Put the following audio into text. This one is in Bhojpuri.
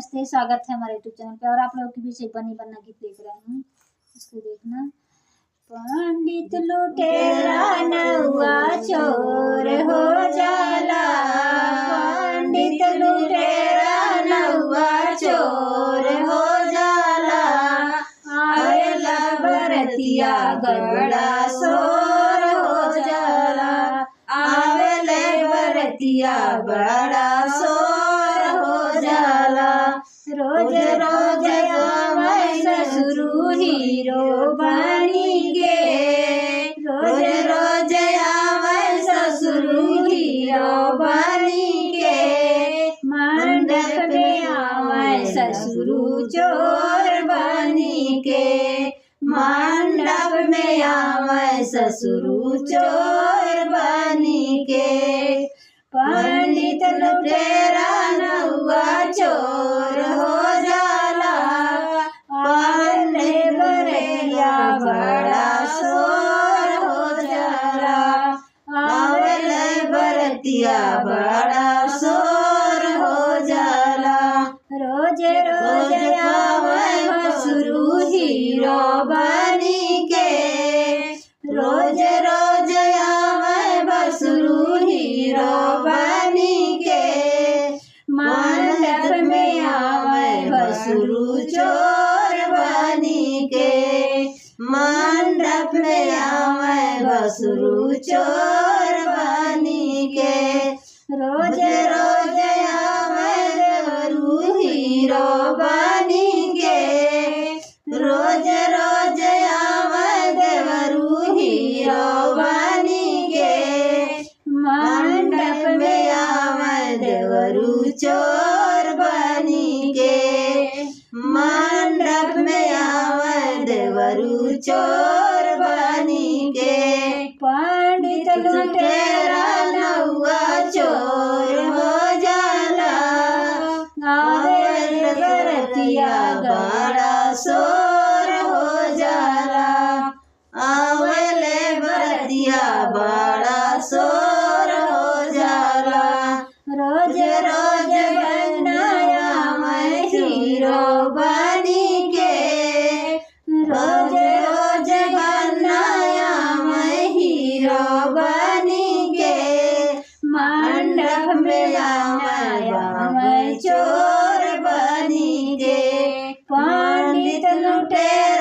नमस्ते, स्वागत है हमारे यूट्यूब चैनल पे। और आप लोगों के बीच एक बनी बनना गीत देख रहे हैं, इसको देखना। पंडित लुटेरा नौआ चोर हो जाला, पंडित लुटेरा नौआ चोर हो जाला, आवेला बरतिया गड़ा सोर हो जाला, आवेले बरतिया बड़ा सोर हो जाला। रोज रोज आवे ससुरु हीरो बनी के, रोज रोज आवे ससुरु हीरो बनी के, मंडप में आवे ससुरु चोर बनी के, मंडप में आवे ससुरु चोर बनी के। पंडित लुटेरा नौआ चोर हो जाला, आवेले बरतिया बड़ा सोर हो जाला, आवेले बरतिया बड़ा सोर हो जाला। रोज रोज आवे ससुरु हीरो बनी के, रोज रोज आवे ससुरु हीरो बनी के, मंडप में आवे ससुरु चोर बनी के, मंडप में आवे ससुरु चोर बनी के। रोज रोज आवे देवरू हीरो बनी के, रोज रोज आवे देवरू हीरो बनी के, मंडप में आवे देवरू चोर बनी के, मंडप में आवे देवरू चोर बनी के। पंडित लुटेरा नौआ चोर हो जाला, आवेले बरतिया बड़ा सोर हो जाला, आवेले बरतिया बड़ा सोर हो जाला। रोज रोज बनाया मैं हीरो बनी के, रोज रोज बनाया मैं हीरो बनी के, मंडप में आया मैं चोर बनी के। पंडित लुटेरा